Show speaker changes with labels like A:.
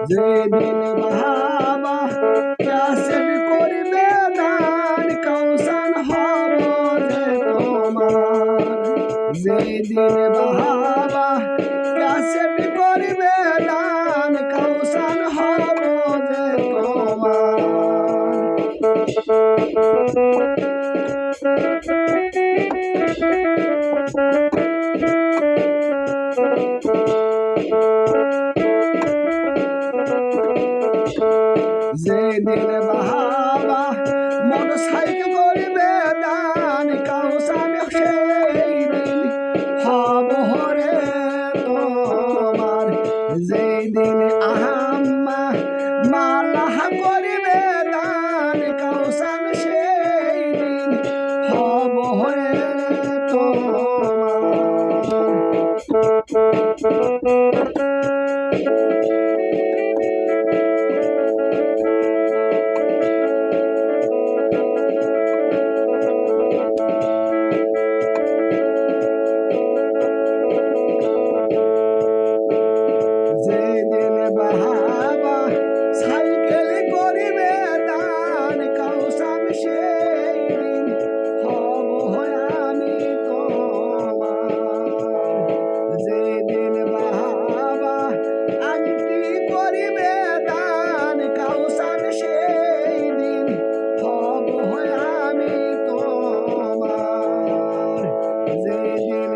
A: যেদিন বাবা ক্যাসেট করিবে দান কৌশল হব যে তোমার। যেদিন বাবা ক্যাসেট করিবে দান কৌশল হব যে তোমার। যেদিন বাবা মোটর সাইকেল করিবে দান কৌশল সেই দিন হব হরে তোমার। যেদিন আম্মা মালা করিবে দান কৌশল সেই দিন হব হরে যেদিন বাবা সাইকেল করিবে দান কৌশল সেই দিন হব আমি তোমার। যেদিন বাবা আংটি করিবে দান কৌশল সেই দিন হব আমি তোমার। যেদিন